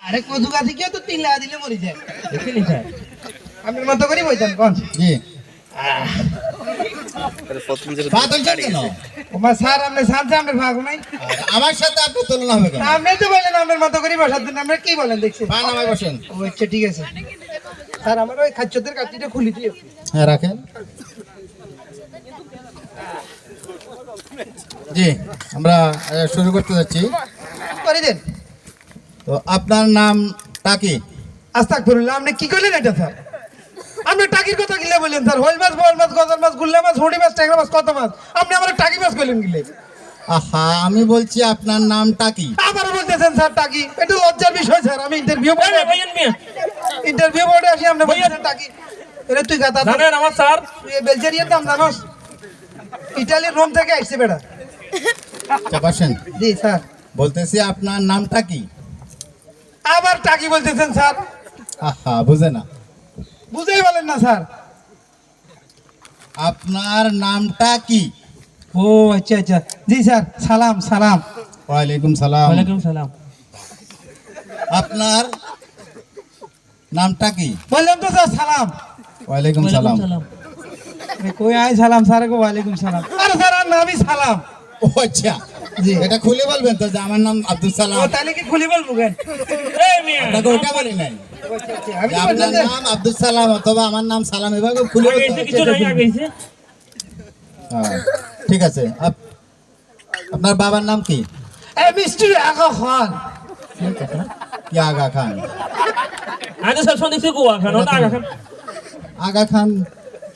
আরে কদু গাছে কি তো 3 লাগা দিলে মরে যায় দেখলি স্যার আপনার মত করি বইতাম কোন জি বাদল কেন ওমা স্যার আপনি সামনে আপনার ভাগ নাই আমার সাথে আপনি তুলনা হবে কেন? আপনি তো বলেন আপনার মত করি বসার জন্য আমরা কি বলেন দেখছেন পান আমায় বসেন। ও আচ্ছা ঠিক আছে স্যার আমার ওই খাচ্চদের কাটিটা খুলি দিও হ্যাঁ রাখেন। জি আমরা শুরু করতে যাচ্ছি। করে দেন তো আপনার নামটা কি? আস্তাগফিরুল্লাহ আপনি কি করলেন এটা স্যার আপনি টাকির কথা গিলে বললেন স্যার হইল মাছ বল মাছ গজার মাছ গুল্লা মাছ হুঁড়ি মাছ ট্যাংরা মাছ কত মাছ আপনি আমার টাকি মাছ কইলেন গিলে আহা আমি বলছি আপনার নামটা কি? আবারও বলতেছেন স্যার টাকি এটা লজ্জার বিষয় স্যার আমি ইন্টারভিউ বোর্ডে আসি আপনি বলতেছেন টাকি এটা তুই গাতা জানেন আমার স্যার বেলজেরিয়ার দাম জানোস ইতালির রোম থেকে আসছে বেটা বসেন। জি স্যার বলতেছি আপনার নামটা কি? আবার টাকি বলতেছেন স্যার আহা বুঝে না। বুঝেই বলেন না স্যার আপনার নামটা কি? ও আচ্ছা আচ্ছা জি স্যার সালাম সালাম ওয়ালাইকুম সালাম। ওয়ালাইকুম সালাম আপনার নামটা কি? বললাম তো স্যার সালাম ওয়ালাইকুম সালাম। কই আয় সালাম স্যার গো ওয়ালাইকুম সালাম আরে স্যার আর নামই সালাম ও আচ্ছা জি এটা খুলে বলবেন তো যে আমার নাম আব্দুল ও সালাম। তাহলে কি খুলি বলবো কেন এই মিয়া আপনাকে ওটা বলি নাই আচ্ছা, আচ্ছা, আমি যে তো আপনার বললাম যে- নাম আব্দুল সালাম অথবা আমার নাম সালাম এভাবে খুলে বলতে আগে হবে। কিছু নাই আগে হ্যাঁ, ঠিক আছে আপনার বাবার নাম কি? এ মিষ্টি আগা খান কি আগা খান? আগে সব শুনছি গোয়া খান ওটা আগা খান আগা খান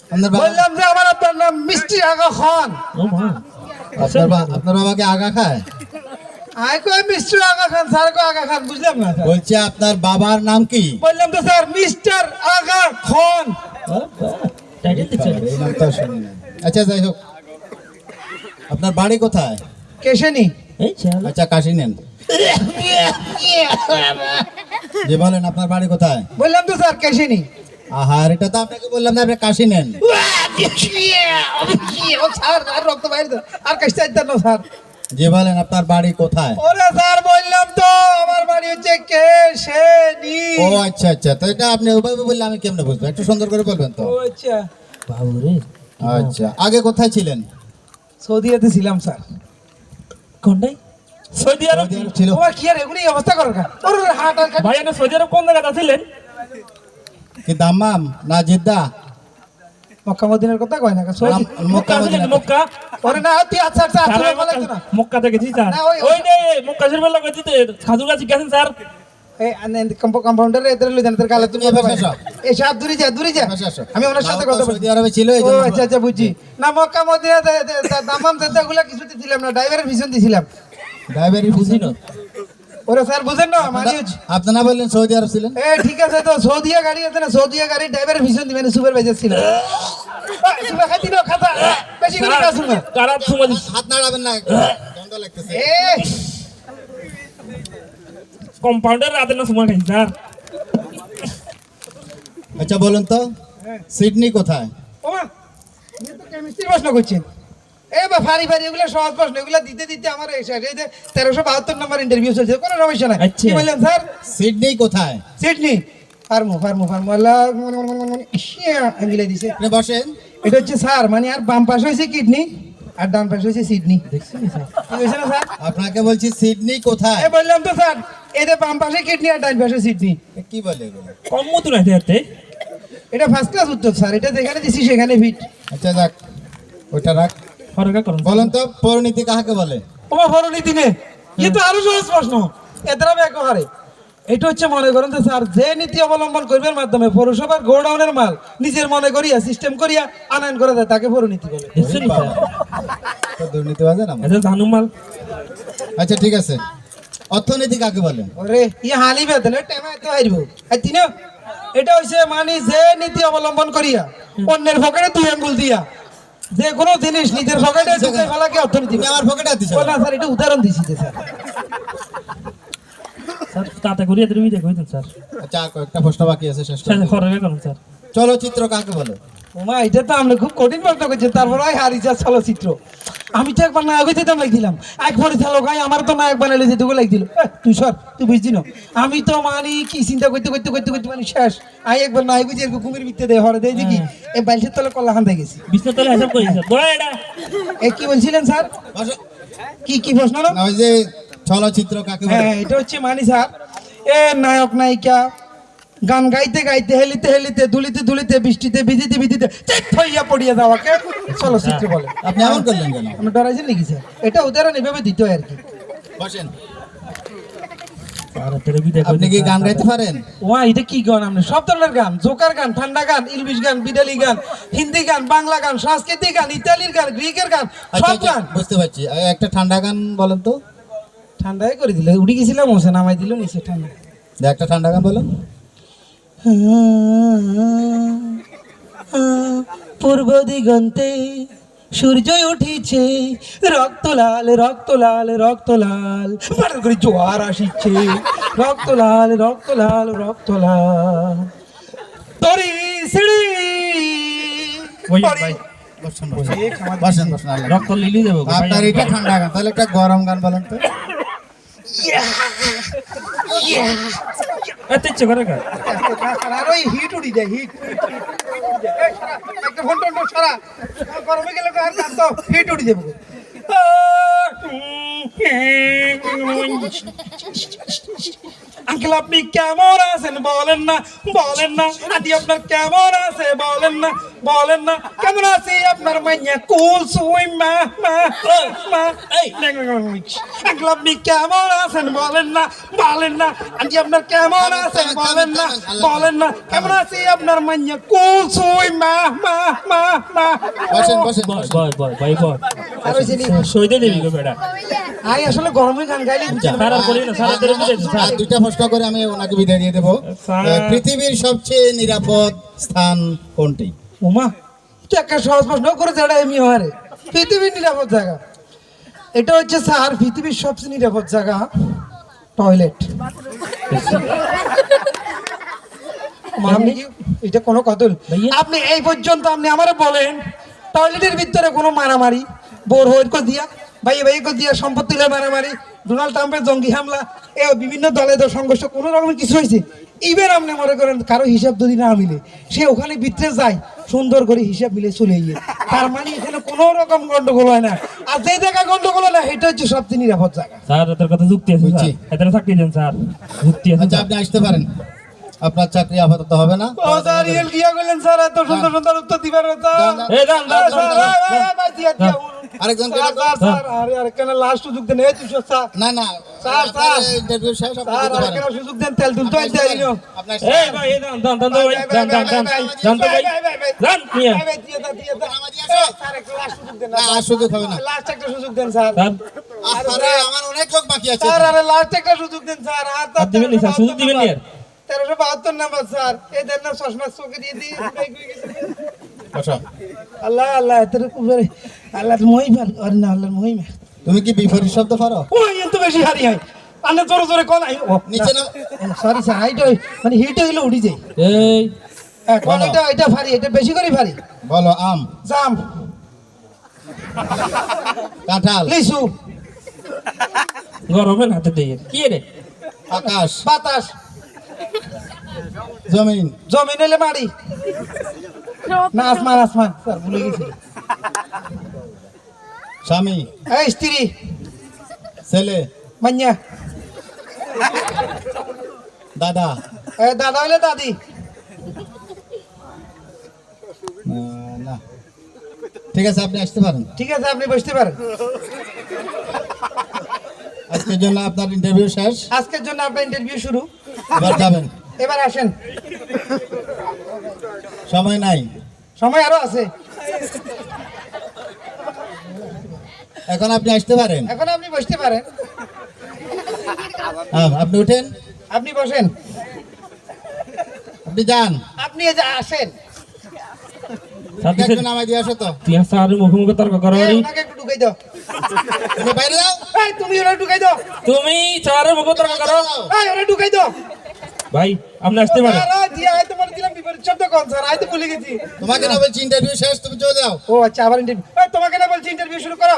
আপনার বাবা বললাম যে আমার আপনার নাম মিষ্টি আগা খান ও মা আপনার বাবাকে আগা খায়? আয় কই মিষ্টি আগা খান স্যার কো আগা খান বুঝলাম না স্যার বলছে আপনার বাবার নাম কি? বললাম তো sir mister Aga Khan title দিচ্ছে এই নামটা শুনি নাই। আচ্ছা যাই হোক আপনার বাড়ি কোথায়? কেশনি এই চাল আচ্ছা কাশি নেন। যে বলেন আপনার বাড়ি কোথায়? বললাম তো স্যার কেশনি আহার এটা তো আপনাকে বললাম না আপনি কাশি নেন। ও স্যার আর রক্ত বাইরে দাও। আর কাশতে আইতাম না স্যার যে বলেন আপনার বাড়ি কোথায়? ওরে স্যার বললাম তো আমার বাড়ি হচ্ছে কেশনি ও আচ্ছা আচ্ছা তো এটা আপনি ওইভাবে বললে আমি কেমনে বুঝবো? একটু সুন্দর করে বলবেন তো। ও আচ্ছা বাবু রে আচ্ছা আগে কোথায় ছিলেন? সৌদিয়াতে ছিলাম স্যার কোনটাই সৌদি আরব সৌদি আরব ছিল। তোমার কি আর এগুলি অবস্থা করার কা ওরে হাট আর ভাই আপনি সৌদি আরব কোন জায়গাতে ছিলেন কি দাম্মাম না জিদ্দা? মক্কা মদিনার কথা কয় না সৌদি মক্কা ছিলেন মক্কা ওরে না তুই আচ্ছা আচ্ছা আচ্ছা স্যার, বলা তো না মক্কাতে গেছি স্যার না, ওই- ওই যে মক্কা শরীফের লাগে দিতে খাজুর গাছ গেছেন স্যার এই কম্পাউন্ডার এদের লই জানতে কালে তুমি তুমি এবার আসো। এই সাত দূরে যা আসো, আসো। আমি ওনার সাথে কথা বলছি সৌদি আরবে ছিল এই ও জন্য আচ্ছা আচ্ছা বুঝছি না মক্কা মদিনা দামাম দাদাগুলা কিছুতে ছিলাম না ড্রাইভারের পিছন দিছিলাম ড্রাইভারি বুঝি না। ওরে স্যার বুঝেন না মানে আপনারা বললেন সৌদি আরব ছিলেন? এ ঠিক আছে তো সৌদিয়া গাড়ি আছে না সৌদিয়া গাড়ি ড্রাইভারের পিছন দিবেন সুপারভাইজার ছিল সুপার খাতি না খাতা বেশি করে কাজ না কারাত সময় দিচ্ছে। হাত নাড়াবেন না গন্ধ লাগতেছে। এ কম্পাউন্ডার রাতের না সময় খাইছি স্যার আচ্ছা বলুন তো সিডনি কোথায়? ওমা আপনি তো কেমিস্ট্রি প্রশ্ন করছেন এ বা ফারি ফারি এগুলো সহজ প্রশ্ন এগুলো দিতে দিতে আমার এই যে 1372 নম্বর ইন্টারভিউ চলছে কোনো সমস্যা নাই আচ্ছা। কি বললেন স্যার সিডনি কোথায়? সিডনি ফার্মো আল্লাহ মিলাই দিছে আপনি বসেন। এটা হচ্ছে স্যার মানে আর বাম পাশে হয়েছে কিডনি আর ডান পাশে হয়েছে সিডনি দেখছেন স্যার কি হয়েছে না স্যার আপনাকে বলছি সিডনি কোথায়? এ বললাম তো স্যার এদের বাম পাশে কিডনি আর ডান পাশে সিডনি এ কি বলে এগুলো? কম মতো নাই হাতে এটা ফার্স্ট ক্লাস উত্তর স্যার এটা যেখানে দিছি সেখানে ফিট আচ্ছা যাক ওইটা রাখ। ফরকা করুন বলেন তো পরিণীতি কাকে বলে? তোমার ফরনীতি নে এ তো আরো সহজ প্রশ্ন এদের ব্যবহারে এটা হচ্ছে মনে করেন যে স্যার যে নীতি অবলম্বন করবার মাধ্যমে পৌরসভার গোডাউনের মাল নিজের মনে করিয়া সিস্টেম করিয়া আনয়ন করা যায় তাকে পরিণীতি বলে দেখছেন স্যার তো দুর্নীতিবাজের নাম। এটা জানুমাল আচ্ছা ঠিক আছে অর্থনীতি কাকে বলে? ওরে ইয়ে হালি বেতন টেমা এত হারিব আর তিন এটা হচ্ছে মানে যে নীতি অবলম্বন করিয়া অন্যের পকেটে দুই আঙ্গুল দিয়া যে কোনো জিনিস নিজের পকেটে ঢুকে ফেলাকে অর্থনীতি তুমি আমার পকেটে হাত দিছো? বলে না স্যার এটা উদাহরণ দিছি যে স্যার স্যার তাতে করিয়া তুমি দেখো স্যার আচ্ছা আর কয়েকটা প্রশ্ন বাকি আছে শেষ স্যার করতে। ফরকা করুন স্যার চলচ্চিত্র কাকে বলে? ওমা এটা তো আমরা খুব কঠিন প্রশ্ন করছি, তারপর হারিজা চলচ্চিত্র। আমি তো একবার নায়ক হইতে তো লাগছিলাম, এক পরিচালক হয় আমার তো নায়ক বানাইলে যেটুকু লাগছিল। তুই সর, তুই বুঝছি না। আমি তো মানে কি চিন্তা করতে করতে করতে করতে মানে শেষ। আমি একবার নায়ক হইতে এরকম কুমির ভিত্তে দেয় হরে দেয় দেখি এই বাইশের তলে কল্লা খান গেছি। বিষ্ণু তলে হিসাব করেছে বড় এটা এ কি বলছিলেন স্যার? কি প্রশ্ন হলো? না, ওই যে চলচ্চিত্র কাকে বলে? হ্যাঁ এটা হচ্ছে মানি স্যার, এ নায়ক নায়িকা গান গাইতে গাইতে হেলিতে হেলিতে দুলিতে দুলিতে বৃষ্টিতে ভিজিতে ভিজিতে চেক হইয়া পড়িয়া যাওয়াকে চলচ্চিত্র বলে। আপনি এমন করলেন কেন? আপনি ডরাইছেন নাকি স্যার? এটা উদাহরণ এভাবে দিতে হয় আর কি। বসেন। আর তেরে বিদে আপনি কি গান গাইতে পারেন? ওয়া এটা কি গান? আপনি সব ধরনের গান, জোকার গান, ঠান্ডা গান, ইংলিশ গান, বিডালি গান, হিন্দি গান, বাংলা গান, সাংস্কৃতিক গান, ইতালির গান, গ্রিকের গান, আচ্ছা, সব আচ্ছা, গান। বুঝতে পারছি। একটা ঠান্ডা গান বলেন তো। ঠান্ডায় করে দিলে উড়ি গেছিলাম, ওসে নামাই দিল নিচে ঠান্ডা। একটা ঠান্ডা গান বলেন। পূর্ব দিগন্তে সূর্য উঠিছে, রক্ত লাল রক্ত লাল রক্ত লাল, হঠাৎ করে জোয়ার আসিছে, রক্ত লাল রক্ত লাল রক্ত লাল, তরি সিঁড়ি ওই ভাই বসেন বসেন বসেন বসেন। আল্লাহ। রক্ত লিলি দেবো গো, ভাই। আপনার এটা ঠান্ডা গান, তাহলে একটা গরম গান বলেন তো। এত ইচ্ছে করে গা আর ওই হিট উড়ি যায়, হিট একটা ফোন টোন সারা গরমে গেলে আর গান তো হিট উড়ি যাবে। আঙ্কেল আপনি কেমন আছেন বলেন না, বলেন না। আন্টি আপনার কেমন আছে বলেন না, বলেন না। কেমন আছে আপনার মাইয়া কুল সুই মা মা মা। এই আঙ্কেল আপনি কেমন আছেন বলেন না, বলেন না। আন্টি আপনার কেমন আছেন বলেন না, বলেন না। কেমন আছে আপনার মাইয়া কুল সুই মা মা মা মা। বসেন বসেন বয় বসেন। বয় বয় ভাই বয় আর ওই যিনি সইতে দিবি গো বেটা আই আসলে গরমে গান গাইলে বুঝেন। সারা করি না সারা তেরে বিদে আর স্যার দুইটা প্রশ্ন করে আমি ওনাকে বিদায় দিয়ে দেবো। স্যার। পৃথিবীর সবচেয়ে নিরাপদ স্থান কোনটি? ওমা তো একটা সহজ প্রশ্ন করে যেটা এমনি হারে পৃথিবীর নিরাপদ জায়গা। এটা হচ্ছে স্যার পৃথিবীর সবচেয়ে নিরাপদ জায়গা টয়লেট। আপনি কি এটা কোনো কথা হলো? ভাইয়া। আপনি এই পর্যন্ত আপনি আমারে বলেন টয়লেটের ভিতরে কোনো মারামারি বোর হয়ে দিয়া ভাই ভাই দিয়া সম্পদ তুলে মারামারি, ডোনাল্ড ট্রাম্পের জঙ্গি হামলা, এ বিভিন্ন দলে তো সংঘর্ষ কোনো রকমের কিছু হয়েছে? ইভেন আপনি মনে করেন কারো হিসাব যদি না মিলে সে ওখানে ভিতরে যায় সুন্দর করে হিসাব মিলে চলে গিয়ে, তার মানে এখানে কোনো রকম গন্ডগোল হয় না। আর যে জায়গা গন্ডগোল হয় না এটা হচ্ছে সবচেয়ে নিরাপদ জায়গা। স্যার তোর কথা যুক্তি আছে বুঝছি। স্যার এদের চাকরি দেন স্যার যুক্তি আছে আচ্ছা, আপনি আসতে পারেন। আপনার চাকরি আপাতত হবে না। ও স্যার রিয়েল গিয়া গেলেন স্যার, এত সুন্দর সুন্দর উত্তর দিবার কথা। এই দান দান আরেকজন লাস্ট সুযোগ দেন, এই তুই স্যার না না স্যার, স্যার। ইন্টারভিউ শেষ, আপনি স্যার যেতে পারেন। আরেকটা সুযোগ দেন, তেল তুলতে হয় দেরি না। আপনি এই ভাই এই দান দান দান দান ভাই দান দান দান দান তো ভাই দান নিয়ে না, আর সুযোগ হবে না। লাস্ট একটা সুযোগ দেন স্যার। দান আরে, আমার অনেক লোক বাকি আছে। স্যার আরে লাস্ট একটা সুযোগ দেন স্যার। আর দিবেন নি স্যার সুযোগ দিবেন নি আর 1372 নাম্বার স্যার, এই দেন না চশমা চোখে দিয়ে দিই। আচ্ছা, আল্লাহ আল্লাহ এত উপরে আল্লাহর মহিমা আর না আল্লাহর মহিমা। তুমি কি বিপরীত শব্দ পারো? ওই এত বেশি হারি হয় আন্না জোরে জোরে কোন আই ও নিচে না। সরি স্যার হাইট মানে হিট হইলে উড়ি যায়। এই এখন বলো। এটা ভারী, এটা বেশি করে ভারী। বলো। আম, জাম, কাঁঠাল, লিচু, গরমে হাতে দিয়ে কি রে আকাশ, বাতাস, জমিন, জমিন এলে মারি না আসমান, আসমান স্যার ভুলে গেছি। স্বামী, এই স্ত্রী, ছেলে, মাইয়া, দাদা, দাদা হইলে দাদি। না, ঠিক আছে, আপনি আসতে পারেন। ঠিক আছে আপনি বসতে পারেন। আজকের জন্য আপনার ইন্টারভিউ শেষ, আজকের জন্য আপনার ইন্টারভিউ শুরু। এবার যাবেন। এবার আসেন, সময় নাই, সময় আরো আছে। এখন আপনি আসতে পারেন। এখন আপনি বসতে পারেন। আপনি উঠেন, আপনি বসেন, আপনি যান। আপনি এই যে আসেন। স্যার দিছে একজন আমায় দিয়ে আসো তো। তুই স্যার মুখে মুখে তর্ক করো এই, রে ওনাকে একটু ঢুকাই দাও। তুমি বাইরে যাও। এই তুমি ওরা ঢুকাই দাও। তুমি স্যারের মুখে তর্ক করো এই ওরা ঢুকাই দাও। ভাই আপনি আসতে পারেন আর দিয়া তোমার দিলাম বিপরীত শব্দ কোন স্যার আই তো ভুলে গেছি। তোমাকে না বলছি ইন্টারভিউ শেষ, তুমি চলে যাও। ও আচ্ছা, আবার ইন্টারভিউ। তোমাকে না বলছি ইন্টারভিউ শুরু করো।